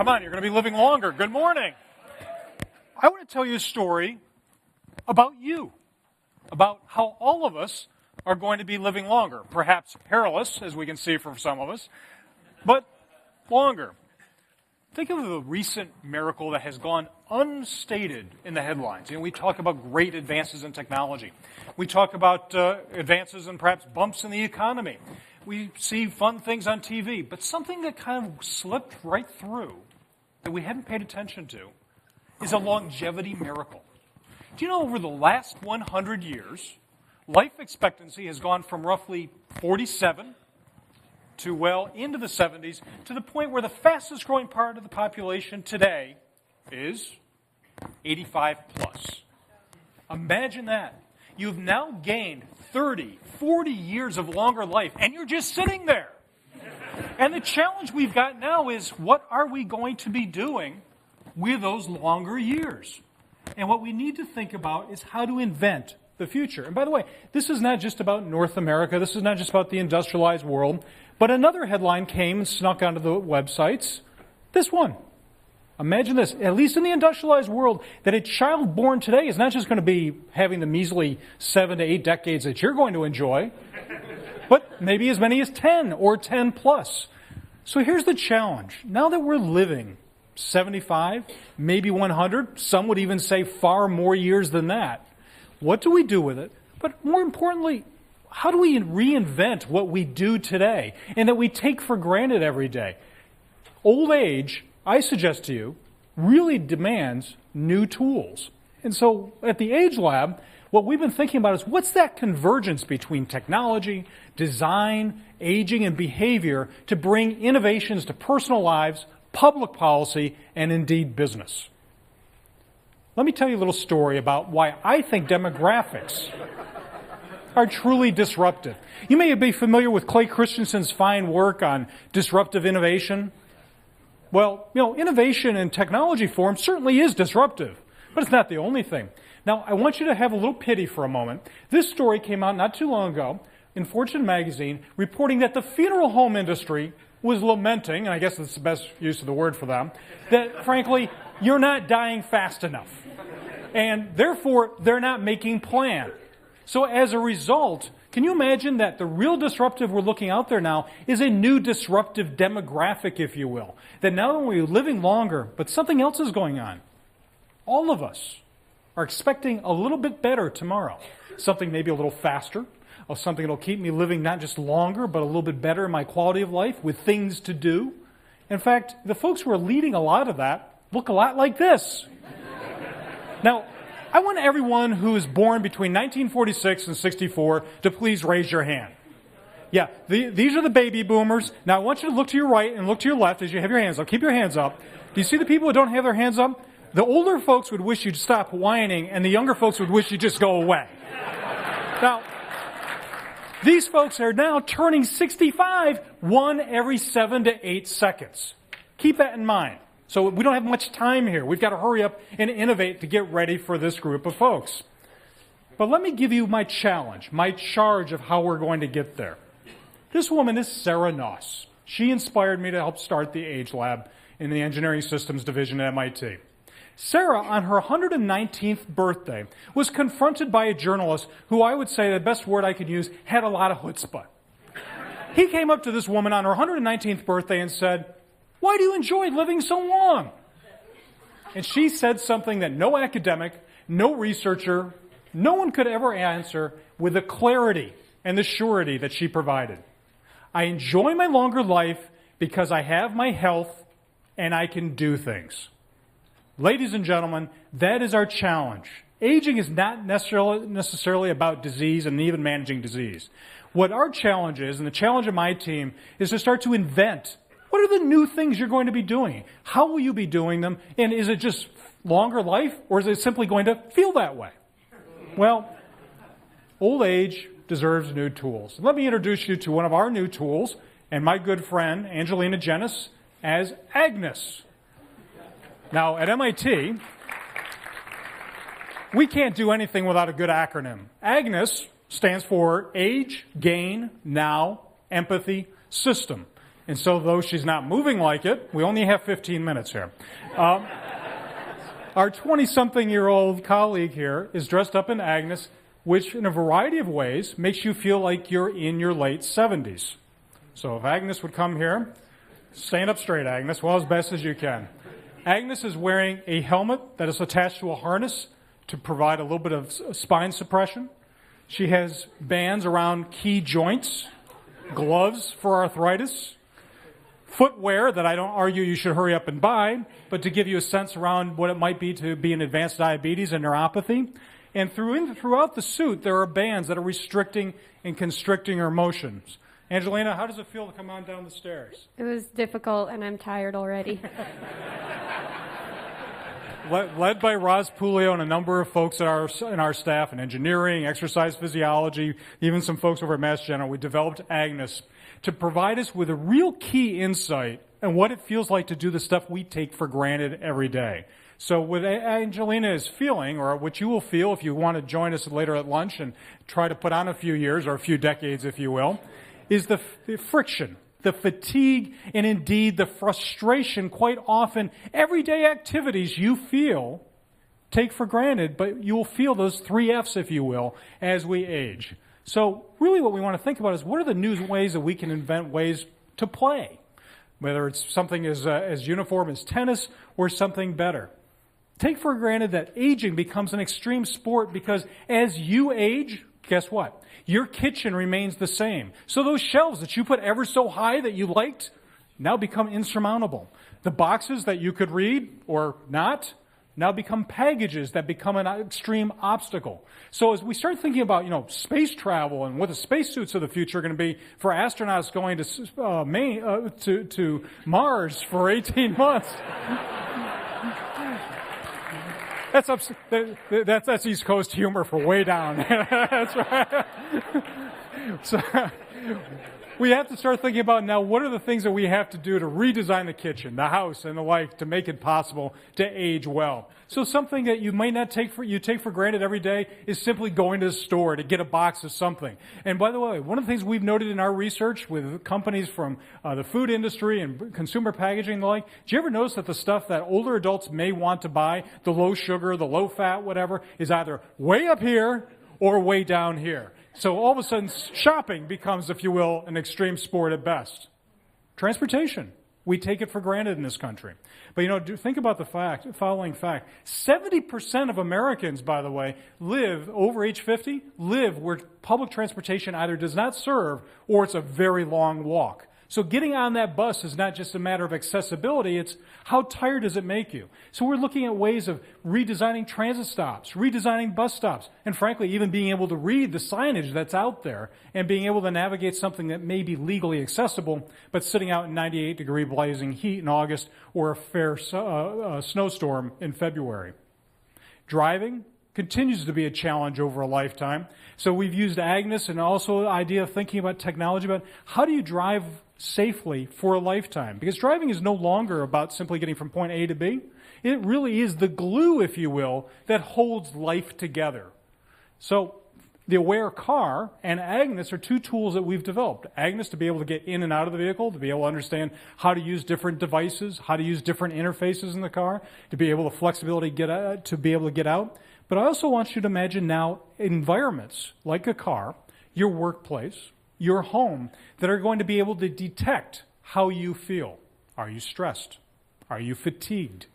Come on, you're going to be living longer. Good morning. I want to tell you a story about you, about how all of us are going to be living longer. Perhaps perilous, as we can see from some of us, but longer. Think of the recent miracle that has gone unstated in the headlines. We talk about great advances in technology. We talk about advances and perhaps bumps in the economy. We see fun things on TV, but something that kind of slipped right through that we hadn't paid attention to is a longevity miracle. Do you know over the last 100 years, life expectancy has gone from roughly 47 to well into the 70s to the point where the fastest growing part of the population today is 85 plus. Imagine that. You've now gained 30, 40 years of longer life, and you're just sitting there. And the challenge we've got now is, what are we going to be doing with those longer years? And what we need to think about is how to invent the future. And by the way, this is not just about North America. This is not just about the industrialized world. But another headline came and snuck onto the websites. This one. Imagine this, at least in the industrialized world, that a child born today is not just going to be having the measly 7 to 8 decades that you're going to enjoy, but maybe as many as 10 or 10 plus. So here's the challenge. Now that we're living 75, maybe 100, some would even say far more years than that, what do we do with it? But more importantly, how do we reinvent what we do today and that we take for granted every day? Old age, I suggest to you, really demands new tools. And so at the Age Lab, what we've been thinking about is what's that convergence between technology, design, aging, and behavior to bring innovations to personal lives, public policy, and indeed business. Let me tell you a little story about why I think demographics are truly disruptive. You may be familiar with Clay Christensen's fine work on disruptive innovation. Well, innovation in technology form certainly is disruptive, but it's not the only thing. Now, I want you to have a little pity for a moment. This story came out not too long ago in Fortune magazine reporting that the funeral home industry was lamenting, and I guess that's the best use of the word for them, that frankly, you're not dying fast enough. And therefore, they're not making plans. So as a result, can you imagine that the real disruptive we're looking out there now is a new disruptive demographic, if you will, that not only are we living longer, but something else is going on. All of us are expecting a little bit better tomorrow. Something maybe a little faster, or something that will keep me living not just longer, but a little bit better in my quality of life with things to do. In fact, the folks who are leading a lot of that look a lot like this. Now, I want everyone who is born between 1946 and 64 to please raise your hand. Yeah, these are the baby boomers. Now, I want you to look to your right and look to your left as you have your hands up. Keep your hands up. Do you see the people who don't have their hands up? The older folks would wish you'd stop whining, and the younger folks would wish you'd just go away. Now, these folks are now turning 65, one every 7 to 8 seconds. Keep that in mind. So we don't have much time here. We've got to hurry up and innovate to get ready for this group of folks. But let me give you my challenge, my charge of how we're going to get there. This woman is Sarah Noss. She inspired me to help start the Age Lab in the Engineering Systems Division at MIT. Sarah, on her 119th birthday, was confronted by a journalist who I would say, the best word I could use, had a lot of chutzpah. He came up to this woman on her 119th birthday and said, "Why do you enjoy living so long?" And she said something that no academic, no researcher, no one could ever answer with the clarity and the surety that she provided. "I enjoy my longer life because I have my health and I can do things." Ladies and gentlemen, that is our challenge. Aging is not necessarily about disease and even managing disease. What our challenge is, and the challenge of my team, is to start to invent. What are the new things you're going to be doing? How will you be doing them? And is it just longer life, or is it simply going to feel that way? Well, old age deserves new tools. Let me introduce you to one of our new tools, and my good friend, Angelina Genis, as Agnes. Now, at MIT, we can't do anything without a good acronym. Agnes stands for Age, Gain, Now, Empathy, System. And so though she's not moving like it, we only have 15 minutes here. Our 20-something-year-old colleague here is dressed up in Agnes, which in a variety of ways makes you feel like you're in your late 70s. So if Agnes would come here, stand up straight, Agnes, well, as best as you can. Agnes is wearing a helmet that is attached to a harness to provide a little bit of spine suppression. She has bands around key joints, gloves for arthritis, footwear that I don't argue you should hurry up and buy, but to give you a sense around what it might be to be in advanced diabetes and neuropathy. And throughout the suit, there are bands that are restricting and constricting her motions. Angelina, how does it feel to come on down the stairs? It was difficult, and I'm tired already. Led by Roz Pulio and a number of folks in our staff in engineering, exercise physiology, even some folks over at Mass General, we developed Agnes to provide us with a real key insight on what it feels like to do the stuff we take for granted every day. So what Angelina is feeling, or what you will feel if you want to join us later at lunch and try to put on a few years or a few decades, if you will, is the friction, the fatigue, and indeed the frustration. Quite often, everyday activities you feel take for granted, but you will feel those 3 F's, if you will, as we age. So really what we want to think about is what are the new ways that we can invent ways to play, whether it's something as uniform as tennis or something better. Take for granted that aging becomes an extreme sport because as you age, guess what? Your kitchen remains the same. So those shelves that you put ever so high that you liked now become insurmountable. The boxes that you could read or not now become packages that become an extreme obstacle. So as we start thinking about, space travel and what the spacesuits of the future are going to be for astronauts going to Mars for 18 months. That's East Coast humor for way down. That's right. So we have to start thinking about now what are the things that we have to do to redesign the kitchen, the house, and the like to make it possible to age well. So something that you might not take for granted every day is simply going to the store to get a box of something. And by the way, one of the things we've noted in our research with companies from the food industry and consumer packaging and the like, do you ever notice that the stuff that older adults may want to buy, the low sugar, the low fat, whatever, is either way up here or way down here? So all of a sudden, shopping becomes, if you will, an extreme sport at best. Transportation. We take it for granted in this country. But, think about the following fact. 70% of Americans, by the way, over age 50, live where public transportation either does not serve or it's a very long walk. So getting on that bus is not just a matter of accessibility, it's how tired does it make you? So we're looking at ways of redesigning transit stops, redesigning bus stops, and frankly, even being able to read the signage that's out there and being able to navigate something that may be legally accessible, but sitting out in 98-degree blazing heat in August or a fair snowstorm in February. Driving continues to be a challenge over a lifetime. So we've used Agnes and also the idea of thinking about technology, about how do you drive safely for a lifetime? Because driving is no longer about simply getting from point A to B. It really is the glue, if you will, that holds life together. So the Aware car and Agnes are 2 tools that we've developed. Agnes to be able to get in and out of the vehicle, to be able to understand how to use different devices, how to use different interfaces in the car, to be able to flexibility to be able to get out. But I also want you to imagine now environments like a car, your workplace, your home, that are going to be able to detect how you feel. Are you stressed? Are you fatigued?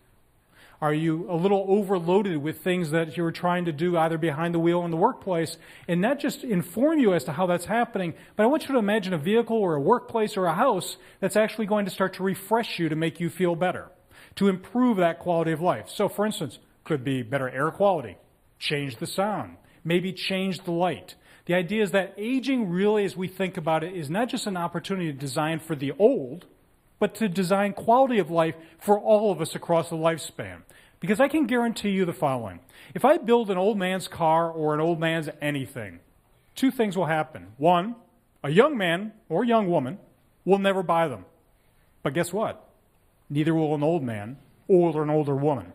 Are you a little overloaded with things that you're trying to do either behind the wheel in the workplace, and not just inform you as to how that's happening, but I want you to imagine a vehicle or a workplace or a house that's actually going to start to refresh you to make you feel better, to improve that quality of life. So for instance, could be better air quality, change the sound, maybe change the light. The idea is that aging really, as we think about it, is not just an opportunity to design for the old, but to design quality of life for all of us across the lifespan. Because I can guarantee you the following. If I build an old man's car or an old man's anything, 2 things will happen. 1, a young man or young woman will never buy them. But guess what? Neither will an old man or an older woman.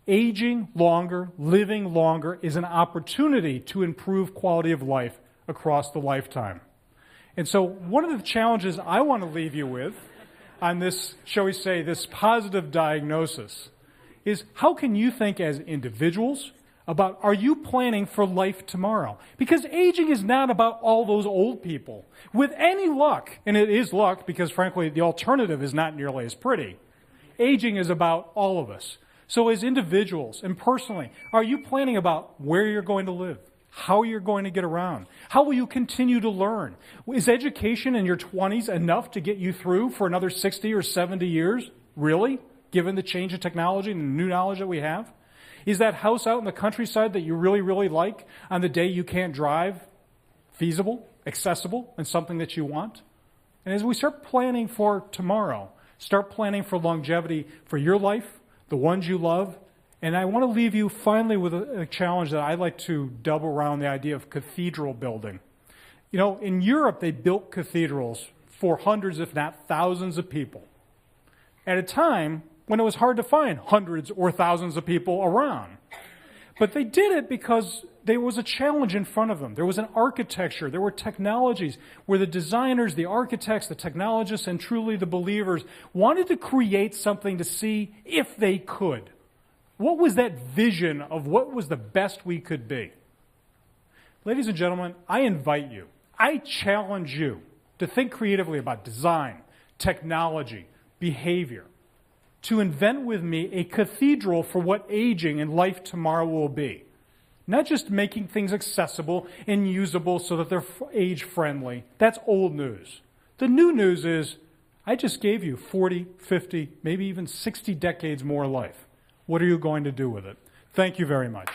Aging longer, living longer is an opportunity to improve quality of life across the lifetime. And so one of the challenges I want to leave you with on this, shall we say, this positive diagnosis is how can you think as individuals about, are you planning for life tomorrow? Because aging is not about all those old people. With any luck, and it is luck because frankly the alternative is not nearly as pretty, aging is about all of us. So as individuals and personally, are you planning about where you're going to live? How you're going to get around? How will you continue to learn? Is education in your 20s enough to get you through for another 60 or 70 years? Really? Given the change in technology and the new knowledge that we have? Is that house out in the countryside that you really, really like on the day you can't drive feasible, accessible, and something that you want? And as we start planning for tomorrow, start planning for longevity for your life, the ones you love, and I want to leave you finally with a challenge that I like to double around the idea of cathedral building. You know, in Europe, they built cathedrals for hundreds, if not thousands of people at a time when it was hard to find hundreds or thousands of people around. But they did it because there was a challenge in front of them. There was an architecture, there were technologies where the designers, the architects, the technologists, and truly the believers wanted to create something to see if they could. What was that vision of what was the best we could be? Ladies and gentlemen, I invite you, I challenge you to think creatively about design, technology, behavior, to invent with me a cathedral for what aging and life tomorrow will be. Not just making things accessible and usable so that they're age-friendly. That's old news. The new news is, I just gave you 40, 50, maybe even 60 decades more life. What are you going to do with it? Thank you very much.